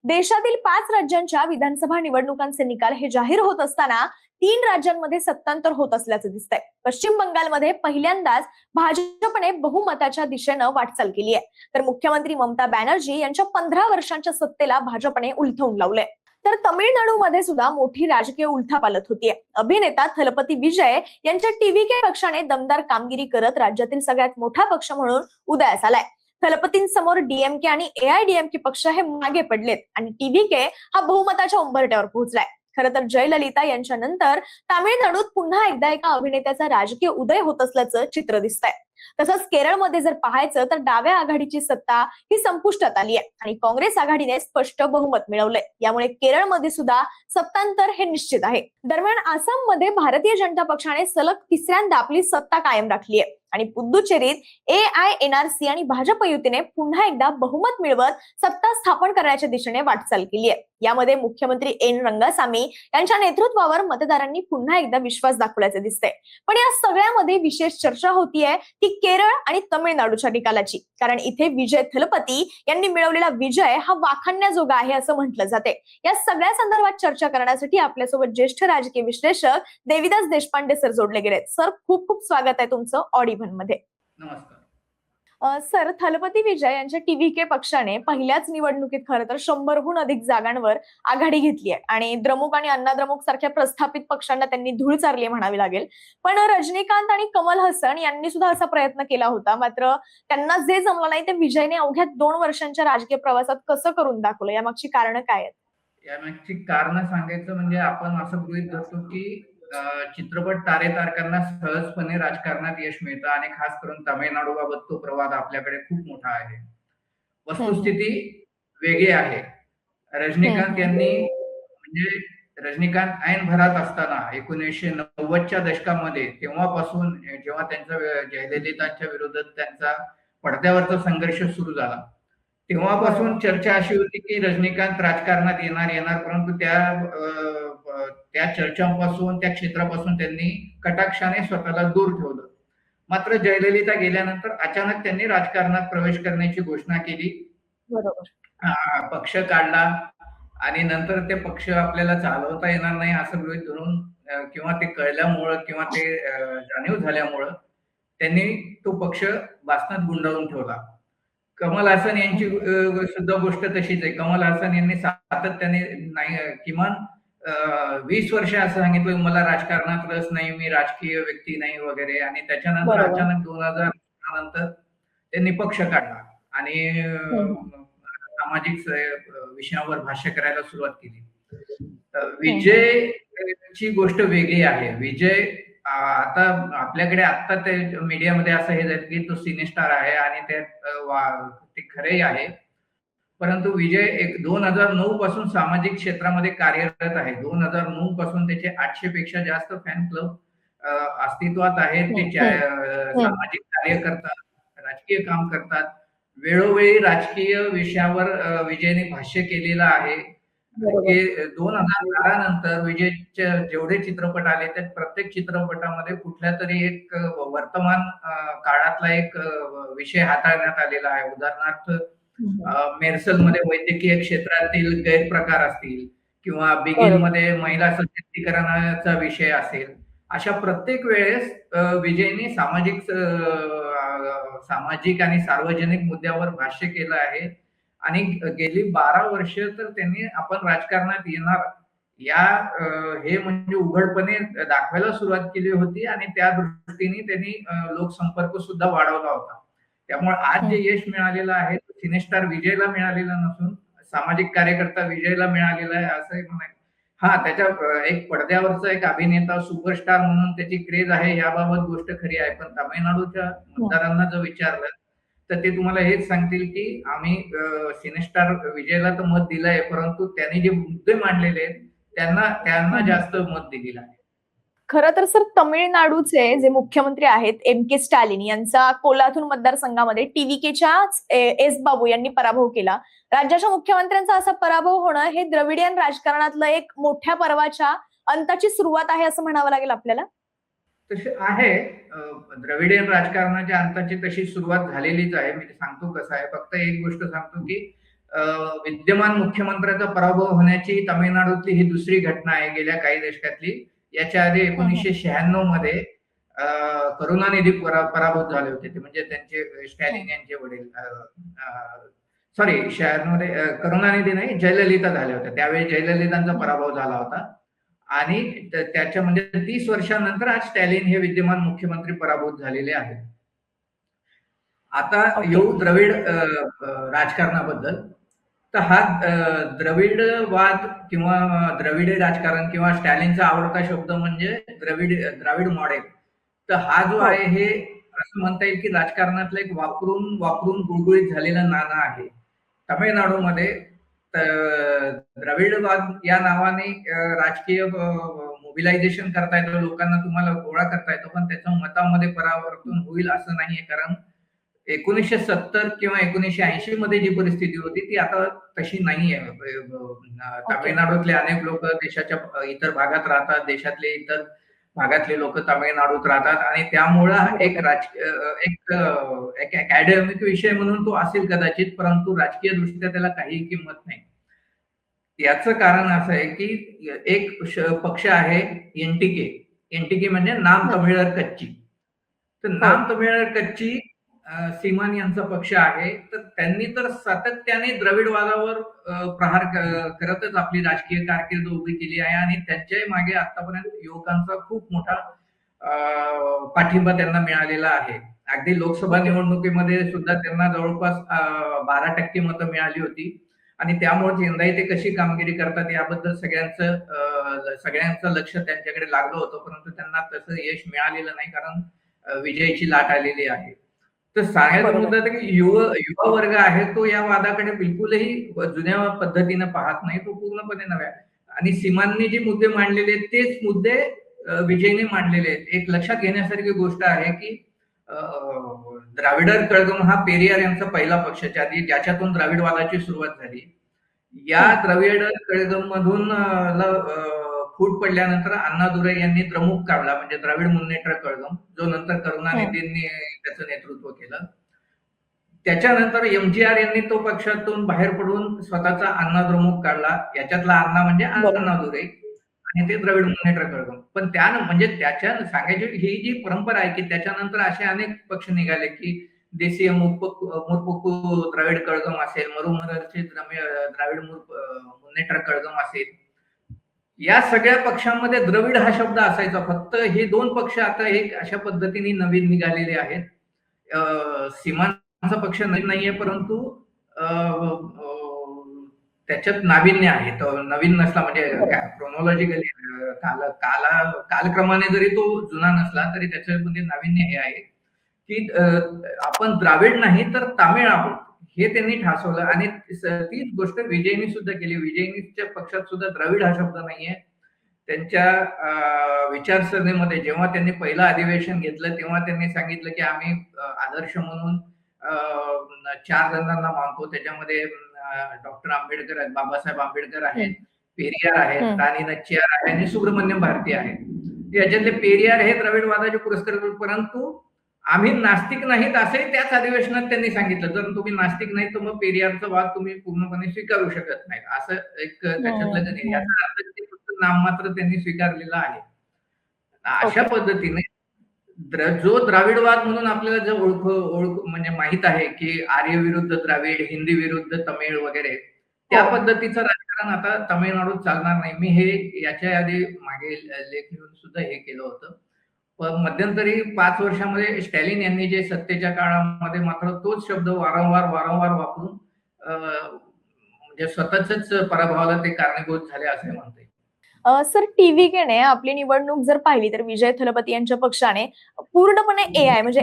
देशातील 5 राज्यांच्या विधानसभा निवडणुकांचे निकाल हे जाहीर होत असताना 3 राज्यांमध्ये सत्तांतर होत असल्याचं दिसतंय. पश्चिम बंगालमध्ये पहिल्यांदाच भाजपने बहुमताच्या दिशेनं वाटचाल केली आहे. तर मुख्यमंत्री ममता बॅनर्जी यांच्या 15 वर्षांच्या सत्तेला भाजपने उलथवून लावलंय. तर तमिळनाडूमध्ये सुद्धा मोठी राजकीय उलथापालथ होतीये. अभिनेता थलपती विजय यांच्या टीव्हीके पक्षाने दमदार कामगिरी करत राज्यातील सगळ्यात मोठा पक्ष म्हणून उदयास आलाय. थलपतींसमोर डीएमके आणि एआयडीएमके पक्ष हे मागे पडलेत आणि टीव्हीके हा बहुमताच्या उंबरठ्यावर पोहोचलाय. खरं तर जयललिता यांच्या नंतर तामिळनाडूत पुन्हा एकदा एका अभिनेत्याचा राजकीय उदय होत असल्याचं चित्र दिसतंय. तसंच केरळमध्ये जर पाहायचं तर डाव्या आघाडीची सत्ता ही संपुष्टात आली आहे आणि काँग्रेस आघाडीने स्पष्ट बहुमत मिळवलंय. यामुळे केरळमध्ये सुद्धा सत्तांतर हे निश्चित आहे. दरम्यान आसाममध्ये भारतीय जनता पक्षाने सलग तिसऱ्यांदा आपली सत्ता कायम राखली आहे आणि पुद्दुचेरीत एआयएनआरसी आणि भाजप युतीने पुन्हा एकदा बहुमत मिळवत सत्ता स्थापन करण्याच्या दिशेने वाटचाल केली आहे. यामध्ये मुख्यमंत्री एन रंगासामी यांच्या नेतृत्वावर मतदारांनी पुन्हा एकदा विश्वास दाखवल्याचे दिसते. पण या सगळ्यामध्ये विशेष चर्चा होतीये ती केरळ आणि तमिळनाडूच्या निकालाची. कारण इथे विजय थलपती यांनी मिळवलेला विजय हा वाखाणण्याजोगा आहे असं म्हटलं जाते. या सगळ्या संदर्भात चर्चा करण्यासाठी आपल्यासोबत ज्येष्ठ राजकीय विश्लेषक देविदास देशपांडे सर जोडले गेलेत. सर, खूप खूप स्वागत आहे तुमचं ऑडिबन मध्ये. नमस्कार. सर, थलपती विजय यांच्या टीव्हीके पक्षाने पहिल्याच निवडणुकीत खरं तर 100हून अधिक जागांवर आघाडी घेतली आहे आणि द्रमुक आणि अण्णाद्रमुक सारख्या प्रस्थापित पक्षांना त्यांनी धूळ चारली म्हणावी लागेल. पण रजनीकांत आणि कमल हसन यांनी सुद्धा असा प्रयत्न केला होता. मात्र त्यांना जे जमलं नाही ते विजयने अवघ्या 2 वर्षांच्या राजकीय प्रवासात कसं करून दाखवलं, यामागची कारण काय आहेत? यामागची कारण सांगायचं म्हणजे आपण असं गृहीत धरतो की चित्रपट तारे-तारकांना सहजपणे राजकारणात यश मिळतं आणि खास करून तामिळनाडूबाबत तो प्रवाद आपल्याकडे खूप मोठा आहे. वस्तुस्थिती वेगळी आहे. रजनीकांत यांनी म्हणजे रजनीकांत ऐन भरात असताना 1990च्या दशकामध्ये तेव्हापासून जेव्हा त्यांचा जयललितांच्या विरोधात त्यांचा पडद्यावरचा संघर्ष सुरू झाला, तेव्हापासून चर्चा अशी होती की रजनीकांत राजकारणात येणार परंतु त्या चर्चांपासून त्या क्षेत्रापासून त्यांनी कटाक्षाने स्वतःला दूर ठेवलं. मात्र जयललिता गेल्यानंतर अचानक त्यांनी राजकारणात प्रवेश करण्याची घोषणा केली. बरोबर. पक्ष काढला आणि नंतर ते पक्ष आपल्याला चालवता येणार नाही असं गृहीत धरून किंवा ते कळल्यामुळं किंवा ते जाणीव झाल्यामुळं त्यांनी तो पक्ष बासनात गुंडाळून ठेवला. कमल हासन यांची सुद्धा गोष्ट तशीच आहे. कमल हासन यांनी सातत्याने नाही किमान 20 वर्ष असं सांगितलं मला राजकारणात रस नाही, मी राजकीय व्यक्ती नाही वगैरे. आणि त्याच्यानंतर अचानक 2000 नंतर त्यांनी पक्ष काढला आणि सामाजिक विषयावर भाष्य करायला सुरुवात केली. विजयची गोष्ट वेगळी आहे. विजय आता आपल्याकडे आता ते मीडियामध्ये असं हे झालं की तो सिनेस्टार आहे आणि ते खरे आहे. परंतु विजय 2009 पासून सामाजिक क्षेत्रामध्ये कार्यरत आहे. 2009 पासून त्याचे 800 पेक्षा जास्त फॅन क्लब अस्तित्वात आहेत. ते सामाजिक कार्य करतात, राजकीय काम करतात. वेळोवेळी राजकीय विषयावर विजयने भाष्य केलेलं आहे. 2012 नंतर विजयचे जेवढे चित्रपट आले त्या प्रत्येक चित्रपटामध्ये कुठल्या तरी एक वर्तमान काळातला एक विषय हाताळण्यात आलेला आहे. उदाहरणार्थ मेरसल मध्ये वैद्यकीय क्षेत्रातील गैरप्रकार असतील किंवा बिगिन मध्ये महिला सशक्तीकरणाचा विषय असेल, अशा प्रत्येक वेळेस विजयने सामाजिक आणि सार्वजनिक मुद्द्यावर भाष्य केलं आहे. आणि गेली 12 वर्ष तर त्यांनी आपण राजकारणात येणार हे म्हणजे उघडपणे दाखवायला सुरुवात केली होती आणि त्या दृष्टीने त्यांनी लोकसंपर्क सुद्धा वाढवला होता. त्यामुळे आज जे यश मिळालेलं आहे सिनेस्टार विजयला मिळालेला नसून सामाजिक कार्यकर्ता विजयला मिळालेला आहे असं एक म्हणाय. त्याच्या एक पडद्यावरचा एक अभिनेता सुपरस्टार म्हणून त्याची क्रेज आहे याबाबत गोष्ट खरी आहे. पण तामिळनाडूच्या मतदारांना जर विचारलं तर ते तुम्हाला हेच सांगतील की आम्ही सिनेस्टार विजयला तर मत दिलंय परंतु त्यांनी जे मुद्दे मांडलेले आहेत त्यांना जास्त मत दिलेलं आहे. खरं तर सर, तमिळनाडूचे जे मुख्यमंत्री आहेत एम.के. स्टॅलिन यांचा कोल्हापूर मतदारसंघामध्ये टीव्हीकेच्या एस बाबू यांनी पराभव केला. राज्याच्या मुख्यमंत्र्यांचा असा पराभव होणं हे द्रविडियन राजकारणातलं एक मोठ्या पर्वाच्या अंताची सुरुवात आहे असं म्हणावं लागेल आपल्याला. तसे आहे, द्रविडियन राजकारणाच्या अंताची तशी सुरुवात झालेलीच आहे. मी सांगतो कसं आहे, फक्त एक गोष्ट सांगतो की विद्यमान मुख्यमंत्र्याचा पराभव होण्याची तामिळनाडूतली ही दुसरी घटना आहे गेल्या काही दशकातली. याच्या आधी 1996 मध्ये करुणानिधी पराभूत झाले होते. ते म्हणजे त्यांचे स्टॅलिन यांचे वडील. सॉरी, 96 मध्ये करुणानिधी नाही, जयललिता झाल्या होत्या. त्यावेळी जयललितांचा पराभव झाला होता आणि त्याच्या म्हणजे 30 वर्षांनंतर आज स्टॅलिन हे विद्यमान मुख्यमंत्री पराभूत झालेले आहेत. आता येऊ द्रविड राजकारणाबद्दल. तर हा द्रविडवाद किंवा द्रविडी राजकारण किंवा स्टॅलिनचा आवडता शब्द म्हणजे द्रविड मॉडेल. तर हा जो आहे हे असं म्हणता येईल की राजकारणातलं एक वापरून गुळगुळीत झालेलं नाणं आहे. तामिळनाडूमध्ये द्रविडवाद या नावाने राजकीय मोबिलायझेशन करता येतं, लोकांना तुम्हाला गोळा करता येतो, पण त्याचं मतामध्ये परावर्तन होईल असं नाहीये. कारण 1970 किंवा 1980 मध्ये जी परिस्थिती होती ती आता तशी नाहीये. तामिळनाडूतले अनेक लोक देशाच्या इतर भागात राहतात, देशातले इतर भागातले लोक तामिळनाडूत राहतात आणि त्यामुळं एक अकॅडमिक विषय म्हणून तो असेल कदाचित, परंतु राजकीय दृष्ट्या त्याला काही किंमत नाही. याचं कारण असं आहे की एक पक्ष आहे एनटीके म्हणजे नाम तमिळर कच्ची. तर नाम तमिळर कच्ची सीमान यांचा पक्ष आहे. तर त्यांनी तर सातत्याने द्रविडवादावर प्रहार करतच आपली राजकीय कारकीर्द उभी केली आहे आणि त्यांच्याही मागे आतापर्यंत युवकांचा खूप मोठा पाठिंबा त्यांना मिळालेला आहे. अगदी लोकसभा निवडणुकीमध्ये सुद्धा त्यांना जवळपास 12% मतं मिळाली होती आणि त्यामुळे यंदाही ते कशी कामगिरी करतात याबद्दल सगळ्यांचं लक्ष त्यांच्याकडे लागलं होतं, परंतु त्यांना तसं यश मिळालेलं नाही कारण विजयाची लाट आलेली आहे. तर सांगायचा मुद्दा की युवा वर्ग आहे तो या वादाकडे बिलकुलही जुन्या पद्धतीने पाहत नाही, तो पूर्णपणे नव्या. आणि सीमांनी जे मुद्दे मांडलेले आहेत तेच मुद्दे विजयने मांडलेले आहेत. एक लक्षात घेण्यासारखी गोष्ट आहे की द्राविडर कळघम हा पेरियार यांचा पहिला पक्ष ज्याच्यातून द्राविडवादाची सुरुवात झाली. या द्रविडर कळघम मधून फूट पडल्यानंतर अण्णादुरै यांनी द्रमुक काढला म्हणजे द्रविड मुन्नेत्र कळघम, जो नंतर करुणानिधींनी त्याचं नेतृत्व केलं. त्याच्यानंतर एमजीआर यांनी तो पक्षातून बाहेर पडून स्वतःचा अण्णा द्रमुक काढला. याच्यातला अण्णा म्हणजे अण्णादुरै आणि ते द्रविड मुन्नेत्र कळघम. पण म्हणजे त्याच्या सांगायची ही जी परंपरा आहे की त्याच्यानंतर असे अनेक पक्ष निघाले की देशीय मुरपुक्कू द्रविड कळघम असेल, मरुमरचे द्राविड मुन्नेत्र कळघम असेल. या सगळ्या पक्षांमध्ये द्रविड हा शब्द असायचा. फक्त हे दोन पक्ष आता एक अशा पद्धतीने नवीन निघालेले आहेत. सीमांचा पक्ष नवीन नाहीये, परंतु त्याच्यात नाविन्य आहे. तो नवीन नसला म्हणजे क्रोनॉलॉजिकली कालक्रमाने जरी तो जुना नसला तरी त्याच्यामध्ये नाविन्य हे आहे की आपण द्राविड नाही तर तामिळ आहोत हे त्यांनी ठासवलं. आणि तीच गोष्ट विजयनी सुद्धा केली. विजयनीच्या पक्षात सुद्धा द्रविड हा शब्द नाहीये. त्यांच्या विचारसरणीमध्ये जेव्हा त्यांनी पहिलं अधिवेशन घेतलं तेव्हा त्यांनी सांगितलं की आम्ही आदर्श म्हणून 4 जणांना मानतो. त्याच्यामध्ये डॉक्टर आंबेडकर आहेत, बाबासाहेब आंबेडकर आहेत, पेरियार आहेत, राणी नच्चियार आहे आणि सुब्रमण्यम भारती आहे. याच्यातले पेरियार हे द्रविडवादाचे पुरस्कार, परंतु आम्ही नास्तिक नाहीत असंही त्याच अधिवेशनात त्यांनी सांगितलं. जर तुम्ही नास्तिक नाही तर मग पेरियारचा वाद तुम्ही पूर्णपणे स्वीकारू शकत नाही, असं एक त्याच्यातलं याचा अर्थ फक्त नाममात्र त्यांनी स्वीकारलेला आहे. अशा पद्धतीने जो द्राविडवाद म्हणून आपल्याला जे ओळख म्हणजे माहित आहे की आर्य विरुद्ध द्राविड, हिंदी विरुद्ध तमिळ वगैरे, त्या पद्धतीचं राजकारण आता तामिळनाडूत चालणार नाही. मी हे याच्या आधी मागे लेख लिहून सुद्धा हे केलं होतं. पण मध्यंतरी 5 वर्षामध्ये स्टॅलिन यांनी जे सत्तेच्या काळामध्ये मात्र तोच शब्द वारंवार वापरून म्हणजे स्वतःच पराभवाला ते कारणीभूत झाले असे म्हणते. सर, टीव्हीकेने आपली निवडणूक जर पाहिली तर विजय थलपती यांच्या पक्षाने पूर्णपणे एआय म्हणजे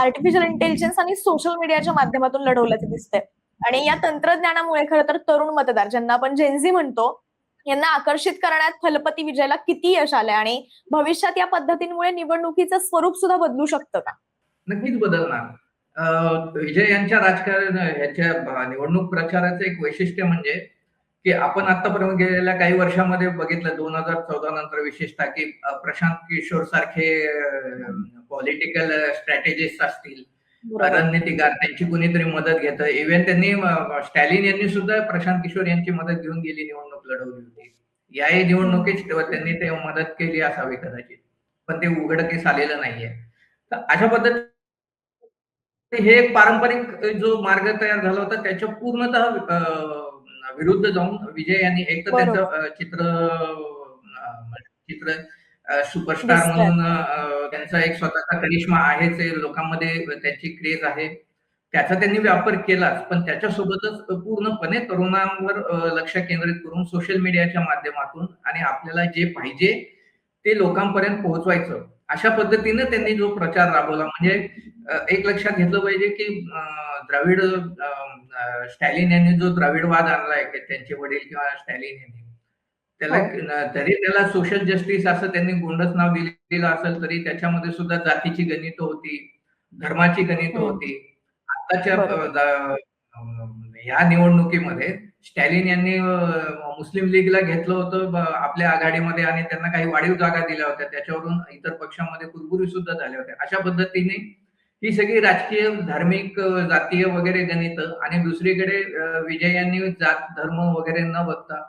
आर्टिफिशियल इंटेलिजन्स आणि सोशल मीडियाच्या माध्यमातून लढवल्याचे दिसतंय. आणि या तंत्रज्ञानामुळे खरं तर तरुण मतदार, ज्यांना आपण जेनझी म्हणतो, यांना आकर्षित करण्यात थलपती विजयला किती यश आलंय आणि भविष्यात या पद्धतीमुळे निवडणुकीचं स्वरूप सुद्धा बदलू शकतं का? नक्कीच बदलणार. विजय यांच्या राजकारण ह्याच्या निवडणूक प्रचाराचं एक वैशिष्ट्य म्हणजे की आपण आतापर्यंत गेलेल्या काही वर्षामध्ये बघितलं 2014 नंतर विशेषतः की प्रशांत किशोर सारखे पॉलिटिकल स्ट्रॅटेजिस्ट असतील बरोबर. रणनीतिकार त्यांची कुणीतरी मदत घेतं. इव्हन त्यांनी स्टॅलिन यांनी सुद्धा प्रशांत किशोर यांची मदत घेऊन गेली निवडणूक लढवली होती. याही निवडणुकीत त्यांनी ते मदत केली असावी कदाचित. पण ते उघडकीस आलेलं नाहीये. तर अशा पद्धतीने हे एक पारंपरिक जो मार्ग तयार झाला होता त्याच्या पूर्णतः विरुद्ध जाऊन विजय यांनी एक तर त्यांचं बरोबर. चित्र सुपरस्टार दिसतंय म्हणून आता. त्यांचा एक स्वतःचा करिश्मा आहेच आहे. लोकांमध्ये त्याची क्रेज आहे. त्याचा त्यांनी वापर केलाच. पण त्याच्यासोबतच पूर्णपणे तरुणांवर लक्ष केंद्रित करून सोशल मीडियाच्या माध्यमातून आणि आपल्याला जे पाहिजे ते लोकांपर्यंत पोहोचवायचं. अशा पद्धतीने त्यांनी जो प्रचार राबवला म्हणजे एक लक्षात घेतलं पाहिजे की द्रविड स्टॅलिन यांनी जो द्रविडवाद आणलाय त्यांचे वडील किंवा स्टॅलिन यांनी त्याला हो. जरी त्याला सोशल जस्टिस असं त्यांनी गोंडच नाव दिलेलं असेल तरी त्याच्यामध्ये सुद्धा जातीची गणित होती, धर्माची गणित हं. होती. आताच्या बरोबर. ह्या निवडणुकीमध्ये स्टॅलिन यांनी मुस्लिम लीगला घेतलं होतं आपल्या आघाडीमध्ये आणि त्यांना काही वाढीव जागा दिल्या होत्या. त्याच्यावरून इतर पक्षामध्ये कुरबुरी सुद्धा झाल्या होत्या. अशा पद्धतीने ही सगळी राजकीय, धार्मिक, जातीय वगैरे गणित आणि दुसरीकडे विजय यांनी जात, धर्म वगैरे न बघता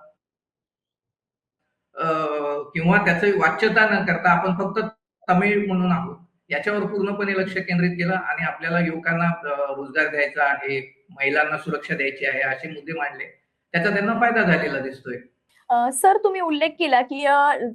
किंवा त्याचं वाच्यता न करता आपण फक्त तमिळ म्हणून आहोत. याच्यावर पूर्णपणे लक्ष केंद्रित केलं आणि आपल्याला युवकांना रोजगार द्यायचा आहे, महिलांना सुरक्षा द्यायची आहे, असे मुद्दे मांडले. त्याचा त्यांना फायदा झालेला दिसतोय. सर तुम्ही उल्लेख केला, की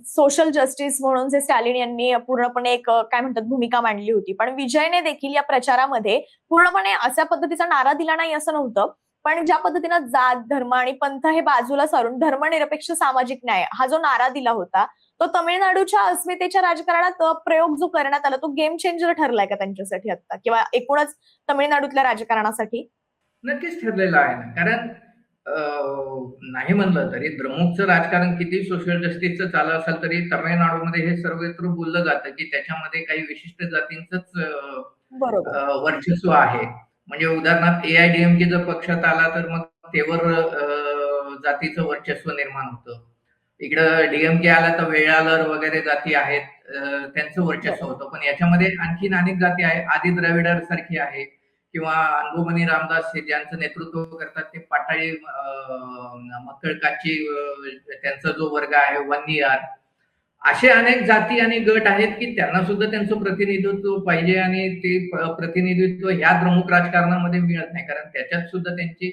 सोशल जस्टिस म्हणून जे स्टॅलिन यांनी पूर्णपणे एक काय म्हणतात भूमिका मांडली होती. पण विजयने देखील या प्रचारामध्ये पूर्णपणे अशा पद्धतीचा नारा दिला नाही असं नव्हतं. पण ज्या पद्धतीनं जात, धर्म आणि पंथ हे बाजूला सारून धर्मनिरपेक्ष सामाजिक न्याय हा जो नारा दिला होता, तो तमिळनाडूच्या अस्मितेच्या राजकारणात प्रयोग जो करण्यात आला, तो गेम चेंजर ठरलाय का त्यांच्यासाठी आता किंवा एकूणच तमिळनाडूतल्या राजकारणासाठी? नक्कीच ठरलेलं आहे ना. कारण नाही म्हणलं तरी द्रमुकचं राजकारण किती सोशल जस्टिसचं चालू असेल तरी तामिळनाडूमध्ये हे सर्वत्र बोललं जातं, की त्याच्यामध्ये काही विशिष्ट जातींचंच बरोबर. वर्चस्व आहे. म्हणजे उदाहरणार्थ एआयडीएमके जर पक्षात आला तर मग तेवर जातीचं वर्चस्व निर्माण होतं. इकडं डीएमके आला तर वेळालर वगैरे जाती आहेत. त्यांचं वर्चस्व बरोबर. होतं. पण याच्यामध्ये आणखीन अनेक जाती आहेत. आदी द्रविडर सारखी आहे किंवा अनबुमनी रामदास हे ज्यांचं नेतृत्व करतात ते पाटाळी मक्कळकाची त्यांचा जो वर्ग आहे वन्नियार असे अनेक जाती आणि गट आहेत की त्यांना सुद्धा त्यांचं प्रतिनिधित्व पाहिजे आणि ते प्रतिनिधित्व ह्या द्रमुक राजकारणामध्ये मिळत नाही कारण त्याच्यात सुद्धा त्यांची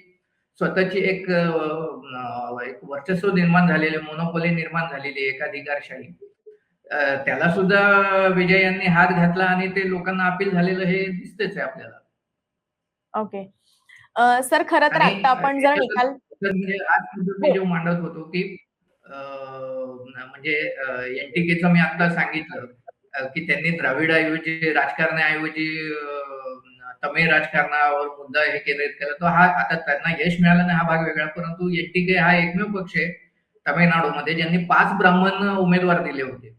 स्वतःची एक वर्चस्व निर्माण झालेले मोनोपोली निर्माण झालेली एकाधिकारशाही त्याला सुद्धा विजय यांनी हात घातला आणि ते लोकांना अपील झालेलं हे दिसतेच आहे आपल्याला. ओके. सर खरं तर आणि आता आपण जर निकाल म्हणजे आज सुद्धा मी हो. जो मांडत होतो की म्हणजे एनटीकेचं मी आता सांगितलं की त्यांनी द्रविडऐवजी राजकारणाऐवजी तमिळ राजकारणावर मुद्दा हे केंद्रित केला. तो हा आता त्यांना यश मिळालं नाही हा भाग वेगळा परंतु एनटीके हा एकमेव पक्ष आहे तामिळनाडूमध्ये ज्यांनी 5 ब्राह्मण उमेदवार दिले होते.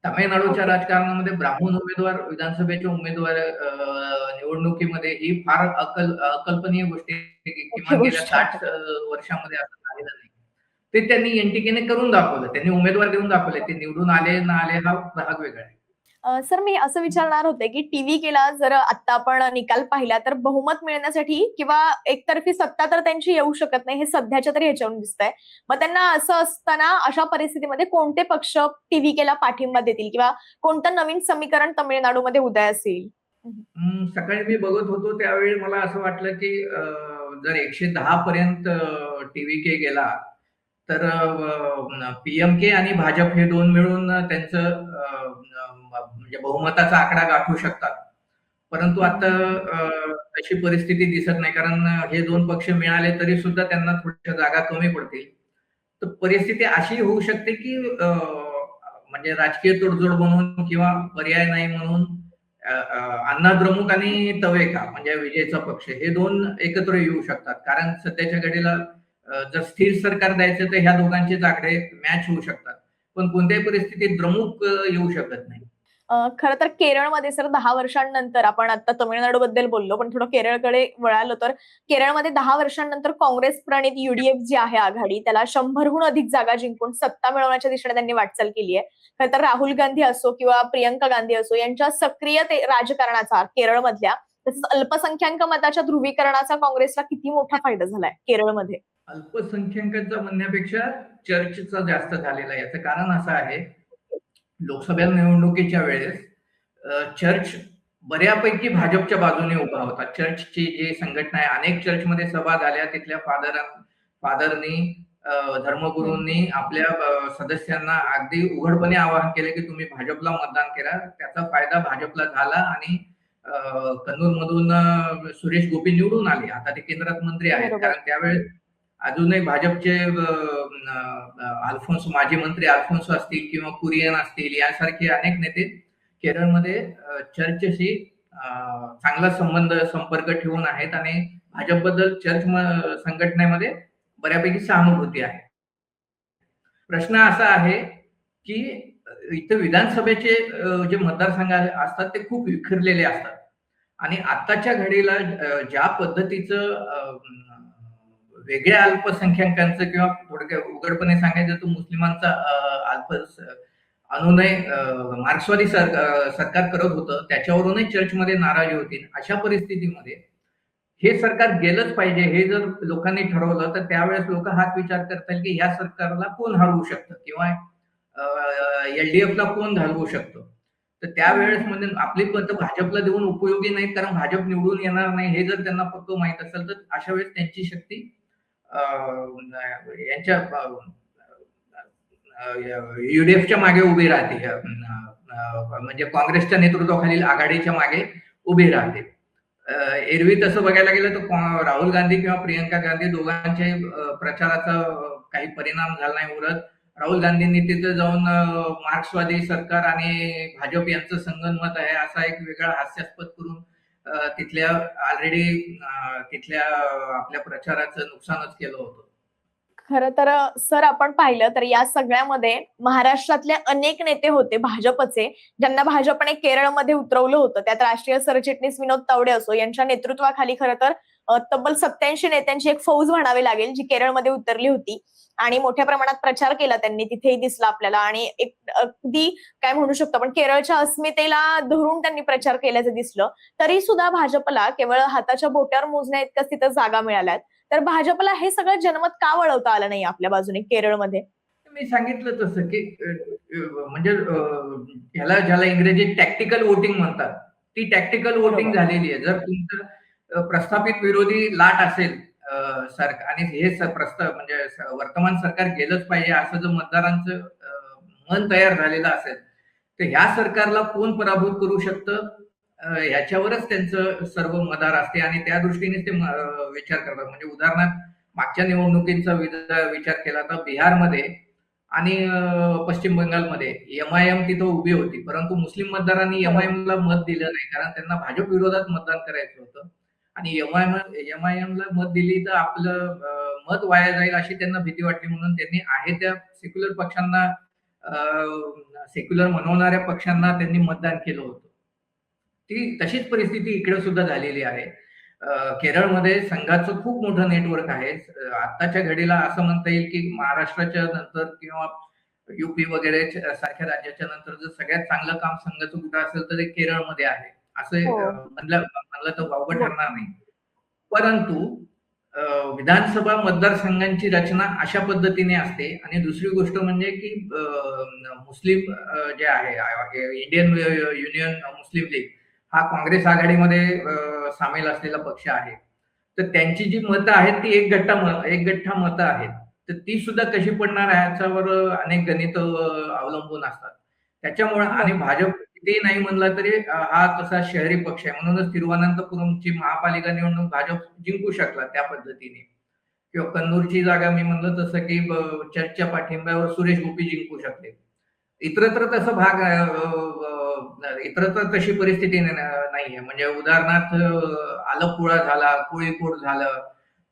तामिळनाडूच्या ओके. राजकारणामध्ये ब्राह्मण उमेदवार विधानसभेचे उमेदवार निवडणुकीमध्ये ही फार अकल्पनीय गोष्ट आहे की मोठी किमान गेल्या गोष्ट आहे. 60 वर्षामध्ये असं झालेलं नाही. ते त्यांनी एनटीकेने करून दाखवलं. त्यांनी उमेदवार देऊन दाखवले. ते निवडून आले ना आले हा भाग वेगळा आहे. सर मी असं विचारणार होते, की टीव्हीकेला जर आता आपण निकाल पाहिला तर बहुमत मिळण्यासाठी किंवा एकतर्फी सत्ता तर त्यांची येऊ शकत नाही, हे सध्याच्या तरी ह्याच्यावरून दिसतंय. मग त्यांना असं असताना अशा परिस्थितीमध्ये कोणते पक्ष टीव्हीकेला पाठिंबा देतील किंवा कोणतं नवीन समीकरण तामिळनाडूमध्ये उदयास येईल? सकाळी मी बघत होतो त्यावेळी मला असं वाटलं की जर 110 पर्यंत टीव्हीके गेला तर पीएमके आणि भाजप हे दोन मिळून त्यांचं म्हणजे बहुमताचा आकडा गाठू शकतात. परंतु आता तशी परिस्थिती दिसत नाही कारण हे दोन पक्ष मिळाले तरी सुद्धा त्यांना थोड्याशा जागा कमी पडतील. तर परिस्थिती अशी होऊ शकते की म्हणजे राजकीय तोडजोड म्हणून किंवा पर्याय नाही म्हणून अण्णा द्रमुक आणि तवेका म्हणजे विजयचा पक्ष हे दोन एकत्र येऊ शकतात. कारण सध्याच्या घडीला जर स्थिर सरकार द्यायचं तर ह्या दोघांचे आकडे मॅच होऊ शकतात. पण कोणत्याही परिस्थितीत द्रमुक येऊ शकत नाही. खरं तर केरळमध्ये सर 10 वर्षांनंतर आपण आता तामिळनाडूबद्दल बोललो, पण थोडं केरळकडे वळालो तर केरळमध्ये 10 वर्षांनंतर काँग्रेस प्रणित यूडीएफ जी आहे आघाडी, त्याला 100हून अधिक जागा जिंकून सत्ता मिळवण्याच्या दिशेने त्यांनी वाटचाल केली आहे. खरं तर राहुल गांधी असो किंवा प्रियंका गांधी असो यांच्या सक्रिय राजकारणाचा केरळमधल्या तसंच अल्पसंख्याक मताच्या ध्रुवीकरणाचा काँग्रेसला किती मोठा फायदा झालाय केरळमध्ये? अल्पसंख्याकांचा म्हणण्यापेक्षा चर्चचा जास्त झालेला आहे. याचं कारण असं आहे, लोकसभा निवडणुकीच्या वेळेस चर्च बऱ्यापैकी भाजपच्या बाजूने उभा होता. चर्चची जी संघटना आहे, अनेक चर्चमध्ये सभा झाल्या. तिथल्या फादरनी धर्मगुरूंनी आपल्या सदस्यांना अगदी उघडपणे आवाहन केले की तुम्ही भाजपला मतदान करा. त्याचा फायदा भाजपला झाला आणि कन्नूरमधून सुरेश गोपी निवडून आले. आता ते केंद्रात मंत्री आहेत. बरोबर. कारण त्यावेळेस अजूनही भाजपचे माजी मंत्री अल्फोन्सो असतील किंवा कुरियन असतील यासारखे अनेक नेते केरळमध्ये चर्चशी चांगला संपर्क ठेवून आहेत आणि भाजपबद्दल चर्च संघटनेमध्ये बऱ्यापैकी सहानुभूती आहे. प्रश्न असा आहे की इथे विधानसभेचे जे मतदारसंघ असतात ते खूप विखरलेले असतात आणि आताच्या घडीला ज्या पद्धतीचं वेगळ्या अल्पसंख्याकांचं किंवा थोडक्यात उघडपणे सांगायचं तर मुस्लिमांचा अनुनय मार्क्सवादी सरकार करत होतं, त्याच्यावरूनही चर्चमध्ये नाराजी होती. अशा परिस्थितीमध्ये हे सरकार गेलंच पाहिजे हे जर लोकांनी ठरवलं तर त्यावेळेस लोक हाच विचार करतात की या सरकारला कोण हरवू शकतं किंवा एलडीएफला कोण घालवू शकतं. तर त्यावेळेस म्हणजे आपली मतं भाजपला देऊन उपयोगी नाहीत, कारण भाजप निवडून येणार नाही हे जर त्यांना पक्क माहित असेल तर अशा वेळेस त्यांची शक्ती यांच्या युडीएफच्या मागे उभी राहते, म्हणजे काँग्रेसच्या नेतृत्वाखालील आघाडीच्या मागे उभी राहते. एरवी तसं बघायला गेलं तर राहुल गांधी किंवा प्रियंका गांधी दोघांच्या प्रचाराचा काही परिणाम झाला नाही. उलट राहुल गांधींनी तिथे जाऊन मार्क्सवादी सरकार आणि भाजप यांचं संगनमत आहे असा एक वेगळा हास्यास्पद करून तिथल्या आपल्या प्रचाराचं नुकसानच केलं होतं. खरं तर सर आपण पाहिलं तर या सगळ्यामध्ये महाराष्ट्रातले अनेक नेते होते भाजपचे, ज्यांना भाजपने केरळमध्ये उतरवलं होतं. त्यात राष्ट्रीय सरचिटणीस विनोद तावडे असो यांच्या नेतृत्वाखाली खरं तर तब्बल 87 नेत्यांची एक फौज म्हणावी लागेल जी केरळमध्ये उतरली होती आणि मोठ्या प्रमाणात प्रचार केला त्यांनी, तिथेही दिसला आपल्याला आणि एक अगदी काय म्हणू शकतो आपण केरळच्या अस्मितेला धरून त्यांनी प्रचार केल्याचं दिसलं. तरी सुद्धा भाजपला केवळ हाताच्या बोटावर मोजण्या इतकंच तिथं जागा मिळाल्यात. तर भाजपला हे सगळं जनमत का वळवता आलं नाही आपल्या बाजूने केरळमध्ये? मी सांगितलं तसं की म्हणजे ज्याला इंग्रजीत टॅक्टिकल वोटिंग म्हणतात, ती टॅक्टिकल वोटिंग झालेली आहे. जर तुमचं प्रस्थापित विरोधी लाट असेल सरकार आणि हे म्हणजे वर्तमान सरकार गेलंच पाहिजे असं जर मतदारांचं मन तयार झालेलं असेल तर ह्या सरकारला कोण पराभूत करू शकतं ह्याच्यावरच त्यांचं सर्व मदार असते आणि त्या दृष्टीने ते विचार करतात. म्हणजे उदाहरणार्थ मागच्या निवडणुकीचा विचार केला तर बिहारमध्ये आणि पश्चिम बंगालमध्ये एमआयएम तिथं उभी होती, परंतु मुस्लिम मतदारांनी एमआयएमला मत दिलं नाही कारण त्यांना भाजप विरोधात मतदान करायचं होतं आणि एमआयएमला मत दिली तर आपलं मत वाया जाईल अशी त्यांना भीती वाटली, म्हणून त्यांनी आहे त्या सेक्युलर पक्षांना सेक्युलर म्हणवणाऱ्या पक्षांना त्यांनी मतदान केलं होतं. ती तशीच परिस्थिती इकडे सुद्धा झालेली आहे. केरळमध्ये संघाचं खूप मोठं नेटवर्क आहे. आताच्या घडीला असं म्हणता येईल की महाराष्ट्राच्या नंतर किंवा युपी वगैरे सारख्या राज्याच्या नंतर जर सगळ्यात चांगलं काम संघाचं कुठं असेल तर ते केरळमध्ये आहे असं म्हणलं तर वावगं ठरणार नाही. परंतु विधानसभा मतदारसंघांची रचना अशा पद्धतीने असते आणि दुसरी गोष्ट म्हणजे की मुस्लिम जे आहे इंडियन युनियन मुस्लिम लीग हा काँग्रेस आघाडीमध्ये सामील असलेला पक्ष आहे, तर त्यांची जी मतं आहेत ती एक गठ्ठा मतं आहेत, तर ती सुद्धा कशी पडणार याच्यावर अनेक गणित अवलंबून असतात. त्याच्यामुळे आणि भाजप कितीही नाही म्हणला तरी हा तसा शहरी पक्ष आहे, म्हणूनच तिरुवनंतपुरमची महापालिका निवडणूक भाजप जिंकू शकला त्या पद्धतीने, किंवा कन्नूरची जागा मी म्हणलं तसं की चर्चच्या पाठिंब्यावर सुरेश गोपी जिंकू शकले. इतरत्र तशी परिस्थिती नाहीये. म्हणजे उदाहरणार्थ आलपुळा झाला, कोळीकोड झालं,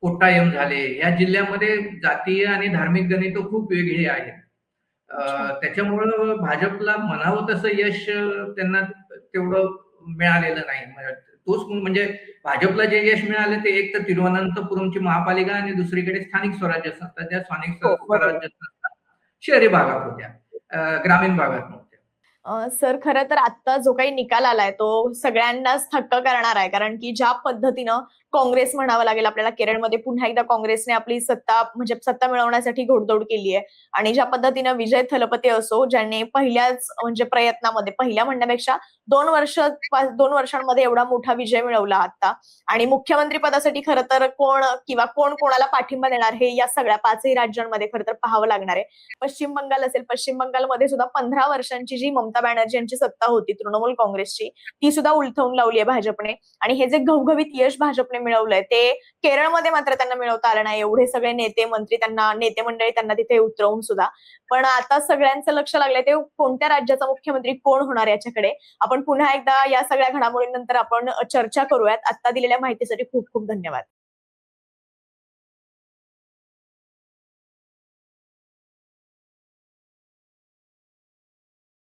कोट्टायम झाले, या जिल्ह्यामध्ये जातीय आणि धार्मिक गणित खूप वेगळी आहेत. त्याच्यामुळं भाजपला म्हणावं तसं यश त्यांना तेवढं मिळालेलं नाही. तोच म्हणजे भाजपला जे यश मिळाले ते एक तर तिरुवनंतपुरमची महापालिका आणि दुसरीकडे स्थानिक स्वराज्य संस्था, त्या स्थानिक स्वराज्य संस्था शहरी भागात होत्या, ग्रामीण भागात नव्हत्या. सर खरं तर आता जो काही निकाल आलाय तो सगळ्यांनाच थक्क करणार आहे, कारण की ज्या पद्धतीनं काँग्रेस म्हणावं लागेल आपल्याला, केरळमध्ये पुन्हा एकदा काँग्रेसने आपली सत्ता म्हणजे सत्ता मिळवण्यासाठी घोडदौड केली आहे. आणि ज्या पद्धतीनं विजय थलपती असो, ज्यांनी पहिल्याच म्हणजे प्रयत्नामध्ये, पहिल्या म्हणण्यापेक्षा 2 वर्षांमध्ये एवढा मोठा विजय मिळवला आता. आणि मुख्यमंत्री पदासाठी खरं तर कोण किंवा कोण कोणाला पाठिंबा देणार हे या सगळ्या 5ही राज्यांमध्ये खरं तर पाहावं लागणार आहे. पश्चिम बंगाल असेल, पश्चिम बंगालमध्ये सुद्धा 15 वर्षांची जी ममता बॅनर्जी यांची सत्ता होती तृणमूल काँग्रेसची, ती सुद्धा उलथवून लावली आहे भाजपने. आणि हे जे घवघवीत यश भाजपने मिळवलंय ते केरळमध्ये मात्र त्यांना मिळवता आलं नाही. एवढे सगळे नेते मंत्री त्यांना, नेते मंडळी त्यांना तिथे उतरवून सुद्धा. पण आता सगळ्यांचं लक्ष लागलंय ते कोणत्या राज्याचा मुख्यमंत्री कोण होणार याच्याकडे. आपण पुन्हा एकदा या सगळ्या घडामोडींनंतर आपण चर्चा करूयात. आता दिलेल्या माहितीसाठी खूप खूप धन्यवाद.